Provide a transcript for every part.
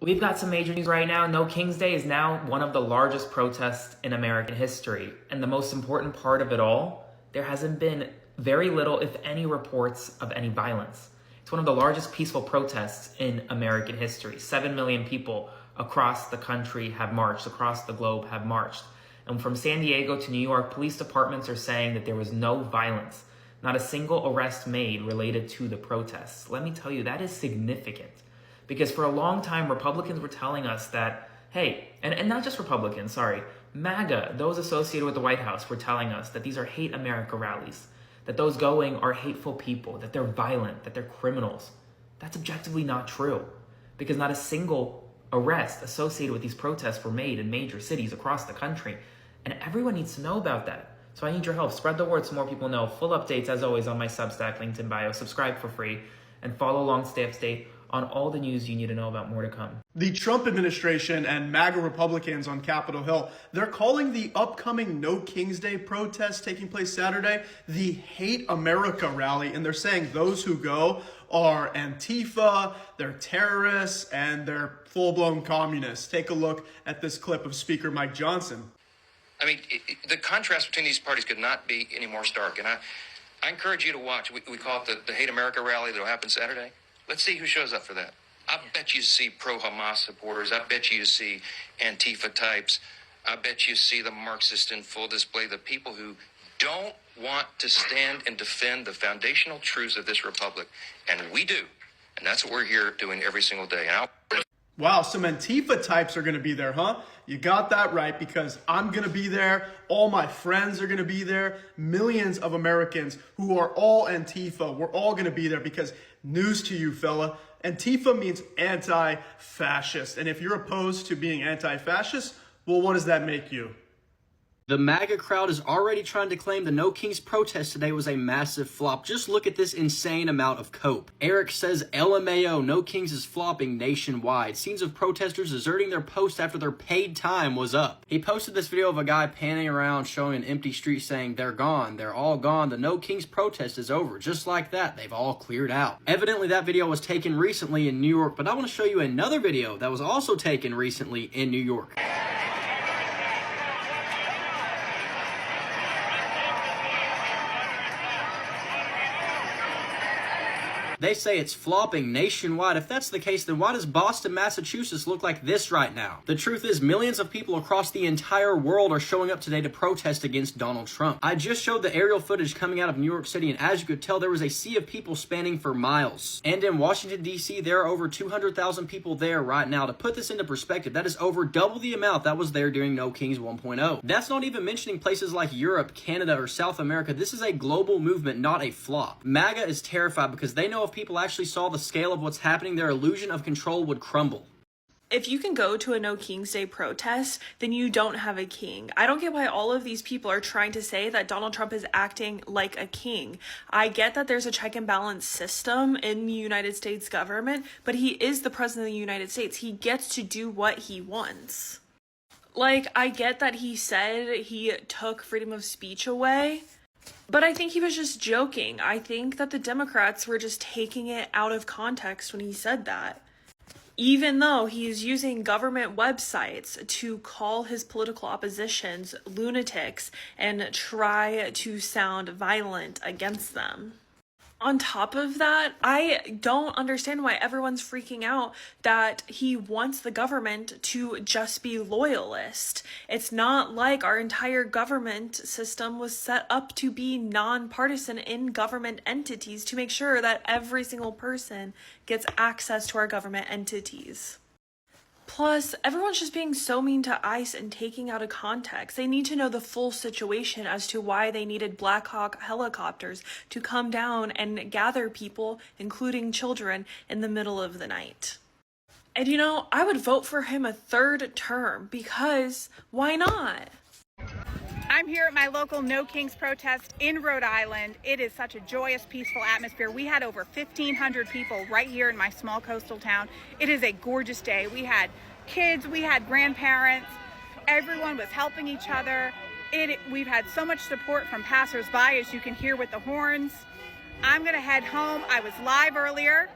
We've got some major news right now. No King's Day is now one of the largest protests in American history. And the most important part of it all, there hasn't been very little, if any, reports of any violence. It's one of the largest peaceful protests in American history. 7 million people across the country have marched, across the globe have marched. And from San Diego to New York, police departments are saying that there was no violence, not a single arrest made related to the protests. Let me tell you, that is significant. Because for a long time, Republicans were telling us that, hey, and not just Republicans, sorry, MAGA, those associated with the White House, were telling us that these are hate America rallies, that those going are hateful people, that they're violent, that they're criminals. That's objectively not true, because not a single arrest associated with these protests were made in major cities across the country. And everyone needs to know about that. So I need your help. Spread the word so more people know. Full updates, as always, on my Substack, linked in bio. Subscribe for free and follow along, stay up to date on all the news you need to know about. More to come. The Trump administration and MAGA Republicans on Capitol Hill, they're calling the upcoming No King's Day protest taking place Saturday the Hate America rally. And they're saying those who go are Antifa, they're terrorists, and they're full-blown communists. Take a look at this clip of Speaker Mike Johnson. I mean, the contrast between these parties could not be any more stark. And I encourage you to watch. We call it the Hate America rally that will happen Saturday. Let's see who shows up for that. I bet you see pro-Hamas supporters. I bet you see Antifa types. I bet you see the Marxists in full display, the people who don't want to stand and defend the foundational truths of this republic. And we do. And that's what we're here doing every single day. And wow, some Antifa types are going to be there, huh? You got that right, because I'm going to be there. All my friends are going to be there. Millions of Americans who are all Antifa, we're all going to be there, because news to you, fella, Antifa means anti-fascist. And if you're opposed to being anti-fascist, well, what does that make you? The MAGA crowd is already trying to claim the No Kings protest today was a massive flop. Just look at this insane amount of cope. Eric says, LMAO, No Kings is flopping nationwide. Scenes of protesters deserting their post after their paid time was up. He posted this video of a guy panning around showing an empty street saying, they're gone, they're all gone, the No Kings protest is over. Just like that, they've all cleared out. Evidently that video was taken recently in New York, but I want to show you another video that was also taken recently in New York. They say it's flopping nationwide. If that's the case, then why does Boston, Massachusetts look like this right now? The truth is, millions of people across the entire world are showing up today to protest against Donald Trump. I just showed the aerial footage coming out of New York City, and as you could tell, there was a sea of people spanning for miles. And in Washington, D.C., there are over 200,000 people there right now. To put this into perspective, that is over double the amount that was there during No Kings 1.0. That's not even mentioning places like Europe, Canada, or South America. This is a global movement, not a flop. MAGA is terrified because they know if people actually saw the scale of what's happening, their illusion of control would crumble. If you can go to a No King's Day protest, then you don't have a king. I don't get why all of these people are trying to say that Donald Trump is acting like a king. I get that there's a check and balance system in the United States government, but he is the president of the United States. He gets to do what he wants. Like, I get that he said he took freedom of speech away, but I think he was just joking. I think that the Democrats were just taking it out of context when he said that. Even though he is using government websites to call his political oppositions lunatics and try to sound violent against them. On top of that, I don't understand why everyone's freaking out that he wants the government to just be loyalist. It's not like our entire government system was set up to be nonpartisan in government entities to make sure that every single person gets access to our government entities. Plus, everyone's just being so mean to ICE and taking out of context. They need to know the full situation as to why they needed Black Hawk helicopters to come down and gather people, including children, in the middle of the night. And you know, I would vote for him a third term because why not? I'm here at my local No Kings protest in Rhode Island. It is such a joyous, peaceful atmosphere. We had over 1,500 people right here in my small coastal town. It is a gorgeous day. We had kids, we had grandparents. Everyone was helping each other. We've had so much support from passersby, as you can hear with the horns. I'm gonna head home. I was live earlier,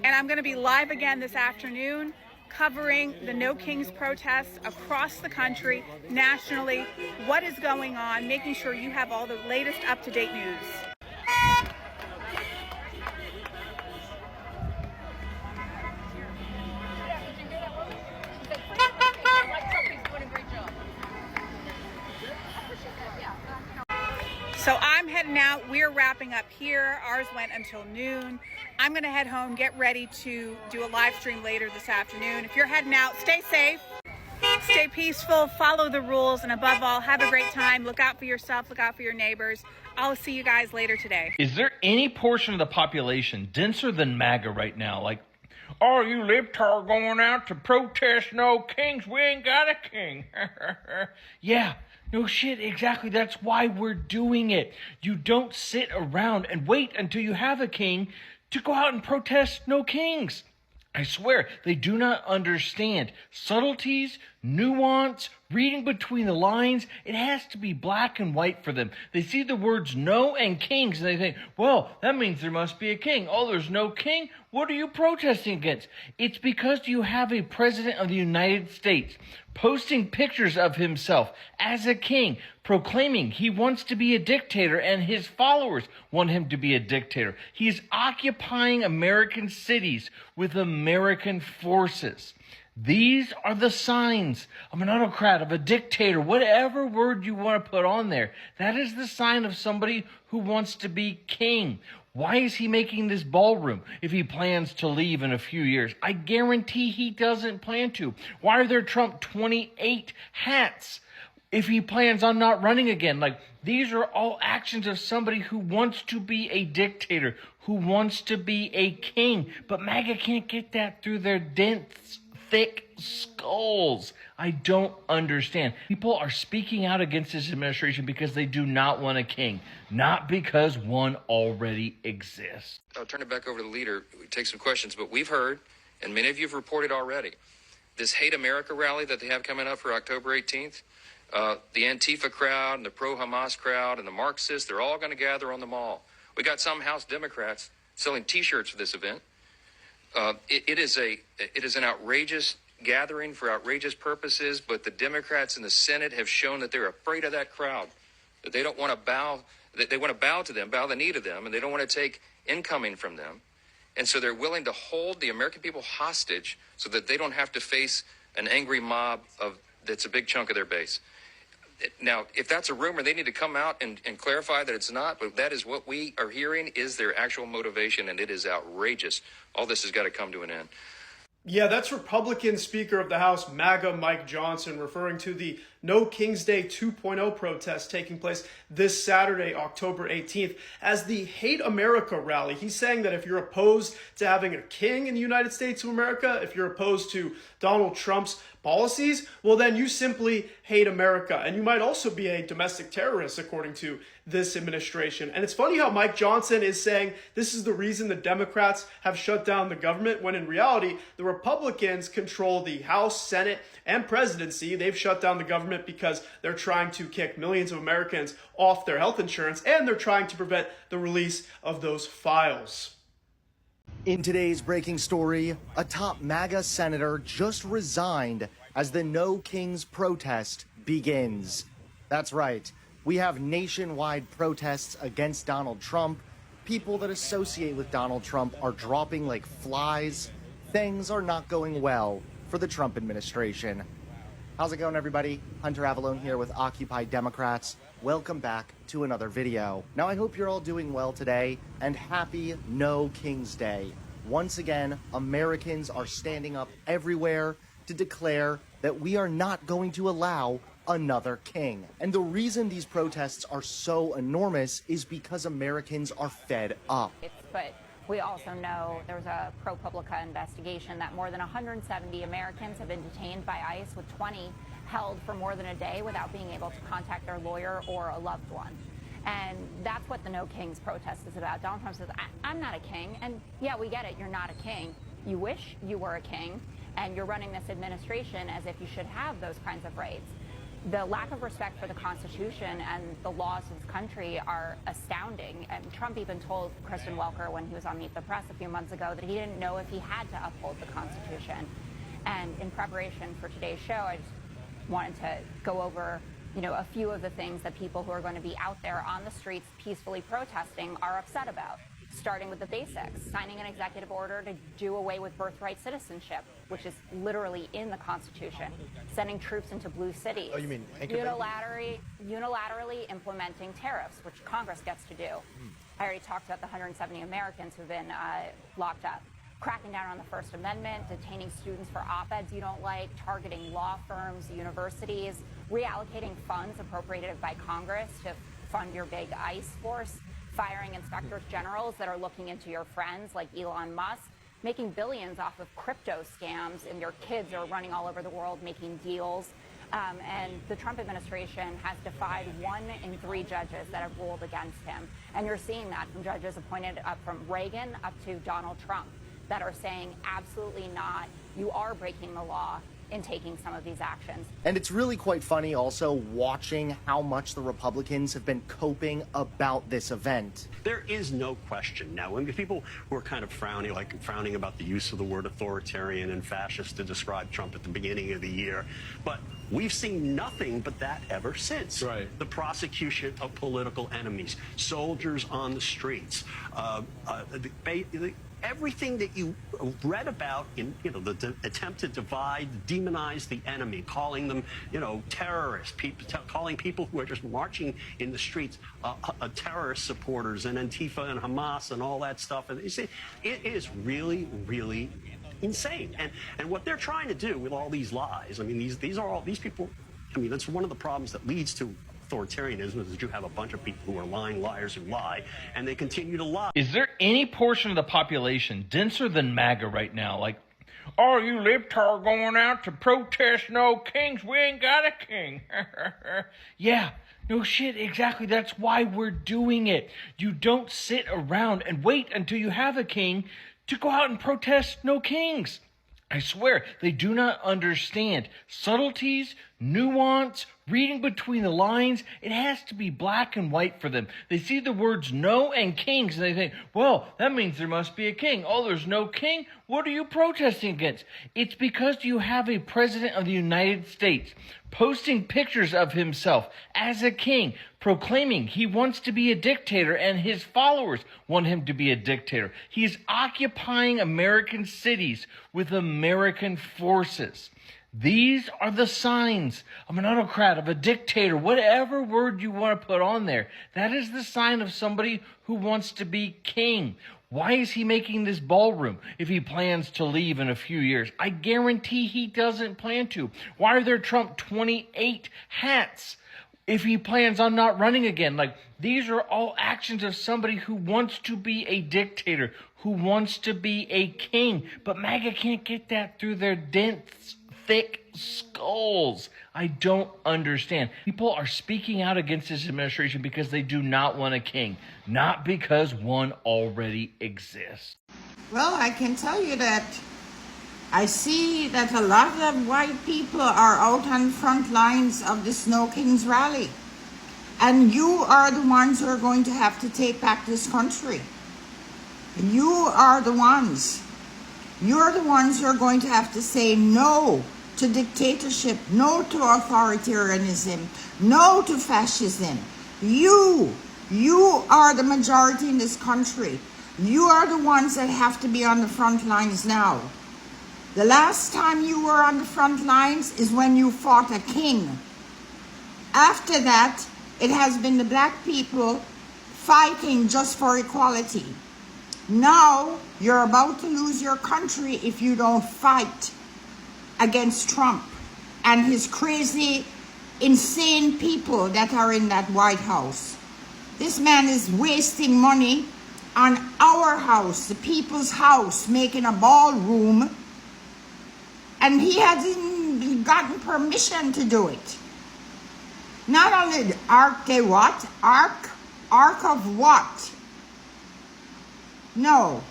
and I'm gonna be live again this afternoon. covering the No Kings protests across the country, nationally, what is going on, making sure you have all the latest up-to-date news. So I'm heading out. We're wrapping up here. Ours went until noon. I'm going to head home, get ready to do a live stream later this afternoon. If you're heading out, stay safe, stay peaceful, follow the rules, and above all, have a great time. Look out for yourself, look out for your neighbors. I'll see you guys later today. Is there any portion of the population denser than MAGA right now? Like, oh, you libtard going out to protest no kings. We ain't got a king. Yeah. No shit, exactly. That's why we're doing it. You don't sit around and wait until you have a king to go out and protest no kings. I swear, they do not understand subtleties, nuance, reading between the lines. It has to be black and white for them. They see the words no and kings and they think, well, that means there must be a king. Oh, there's no king? What are you protesting against? It's because you have a president of the United States posting pictures of himself as a king, proclaiming he wants to be a dictator and his followers want him to be a dictator. He is occupying American cities with American forces. These are the signs of an autocrat, of a dictator, whatever word you want to put on there. That is the sign of somebody who wants to be king. Why is he making this ballroom if he plans to leave in a few years? I guarantee he doesn't plan to. Why are there Trump 28 hats if he plans on not running again? Like, these are all actions of somebody who wants to be a dictator, who wants to be a king. But MAGA can't get that through their dense, thick skulls. I don't understand. People are speaking out against this administration because they do not want a king, not because one already exists. I'll turn it back over to the leader. We take some questions, but we've heard, and many of you have reported already, this Hate America rally that they have coming up for October 18th, the Antifa crowd and the pro-Hamas crowd and the Marxists, they're all going to gather on the mall. We got some House Democrats selling T-shirts for this event. It is an outrageous gathering for outrageous purposes, but the Democrats in the Senate have shown that they're afraid of that crowd, that they don't want to bow, that they want to bow to them, bow the knee to them, and they don't want to take incoming from them. And so they're willing to hold the American people hostage so that they don't have to face an angry mob that's a big chunk of their base. Now, if that's a rumor, they need to come out and clarify that it's not, but that is what we are hearing is their actual motivation, and it is outrageous. All this has got to come to an end. Yeah, that's Republican Speaker of the House, MAGA Mike Johnson, referring to the No King's Day 2.0 protest taking place this Saturday, October 18th, as the Hate America rally. He's saying that if you're opposed to having a king in the United States of America, if you're opposed to Donald Trump's policies, well, then you simply hate America. And you might also be a domestic terrorist, according to this administration. And it's funny how Mike Johnson is saying this is the reason the Democrats have shut down the government, when in reality, the Republicans control the House, Senate, and presidency. They've shut down the government because they're trying to kick millions of Americans off their health insurance, and they're trying to prevent the release of those files. In today's breaking story, a top MAGA senator just resigned as the No Kings protest begins. That's right. We have nationwide protests against Donald Trump. People that associate with Donald Trump are dropping like flies. Things are not going well for the Trump administration. How's it going, everybody? Hunter Avalone here with Occupy Democrats. Welcome back to another video. Now, I hope you're all doing well today, and happy No King's Day. Once again, Americans are standing up everywhere to declare that we are not going to allow another king. And the reason these protests are so enormous is because Americans are fed up. But we also know there's a ProPublica investigation that more than 170 Americans have been detained by ICE, with 20 held for more than a day without being able to contact their lawyer or a loved one. And that's what the No Kings protest is about. Donald Trump says, I'm not a king. And yeah, we get it. You're not a king. You wish you were a king, and you're running this administration as if you should have those kinds of rights. The lack of respect for the Constitution and the laws of this country are astounding. And Trump even told Kristen Welker when he was on Meet the Press a few months ago that he didn't know if he had to uphold the Constitution. And in preparation for today's show, I just wanted to go over a few of the things that people who are going to be out there on the streets peacefully protesting are upset about. Starting with the basics, signing an executive order to do away with birthright citizenship, which is literally in the Constitution, sending troops into blue cities, Oh, you mean unilaterally implementing tariffs, which Congress gets to do. I already talked about the 170 Americans who've been locked up. Cracking down on the First Amendment, detaining students for op-eds you don't like, targeting law firms, universities, reallocating funds appropriated by Congress to fund your big ICE force, firing inspectors generals that are looking into your friends like Elon Musk, making billions off of crypto scams, and your kids are running all over the world making deals. And the Trump administration has defied 1 in 3 judges that have ruled against him. And you're seeing that from judges appointed up from Reagan up to Donald Trump that are saying absolutely not, you are breaking the law in taking some of these actions. And it's really quite funny also watching how much the Republicans have been coping about this event. There is no question now. I mean, people who are kind of frowning about the use of the word authoritarian and fascist to describe Trump at the beginning of the year. But we've seen nothing but that ever since. Right. The prosecution of political enemies, soldiers on the streets, everything that you read about in, the attempt to divide, demonize the enemy, calling them, terrorists, calling people who are just marching in the streets, terrorist supporters, and Antifa and Hamas and all that stuff. And you see, it is really, really insane. And what they're trying to do with all these lies, I mean, these people, I mean, that's one of the problems that leads to authoritarianism, is that you have a bunch of people who are lying liars who lie, and they continue to lie. Is there any portion of the population denser than MAGA right now? Like, oh, you libtard going out to protest no kings? We ain't got a king. Yeah, no shit, exactly. That's why we're doing it. You don't sit around and wait until you have a king to go out and protest no kings. I swear, they do not understand subtleties, nuance, reading between the lines. It has to be black and white for them. They see the words no and kings, and they think, well, that means there must be a king. Oh, there's no king? What are you protesting against? It's because you have a president of the United States posting pictures of himself as a king, proclaiming he wants to be a dictator, and his followers want him to be a dictator. He is occupying American cities with American forces. These are the signs of an autocrat, of a dictator, whatever word you want to put on there. That is the sign of somebody who wants to be king. Why is he making this ballroom if he plans to leave in a few years? I guarantee he doesn't plan to. Why are there Trump 28 hats if he plans on not running again? Like, these are all actions of somebody who wants to be a dictator, who wants to be a king. But MAGA can't get that through their dense, thick skulls. I don't understand. People are speaking out against this administration because they do not want a king, not because one already exists. Well, I can tell you that I see that a lot of white people are out on the front lines of the Snow Kings rally. And you are the ones who are going to have to take back this country. You are the ones. You're the ones who are going to have to say no to dictatorship, no to authoritarianism, no to fascism. You are the majority in this country. You are the ones that have to be on the front lines now. The last time you were on the front lines is when you fought a king. After that, it has been the black people fighting just for equality. Now, you're about to lose your country if you don't fight against Trump and his crazy, insane people that are in that White House. This man is wasting money on our house, the people's house, making a ballroom, and he hasn't gotten permission to do it. Not only the Ark, they what? Ark of what? No.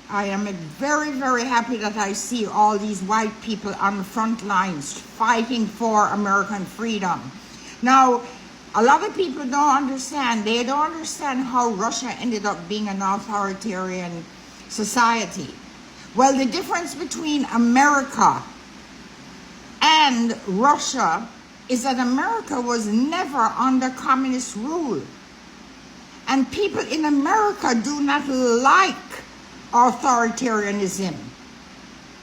I am very, very happy that I see all these white people on the front lines fighting for American freedom. Now, a lot of people don't understand. They don't understand how Russia ended up being an authoritarian society. Well, the difference between America and Russia is that America was never under communist rule. And people in America do not like authoritarianism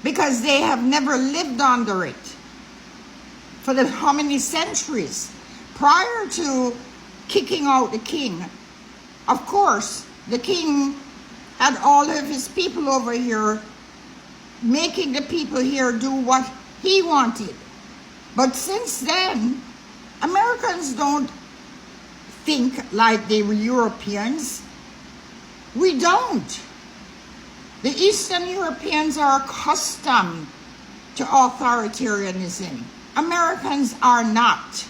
because they have never lived under it for the how many centuries. Prior to kicking out the king, of course, the king had all of his people over here making the people here do what he wanted. But since then, Americans don't think like the Europeans. We don't. The Eastern Europeans are accustomed to authoritarianism. Americans are not.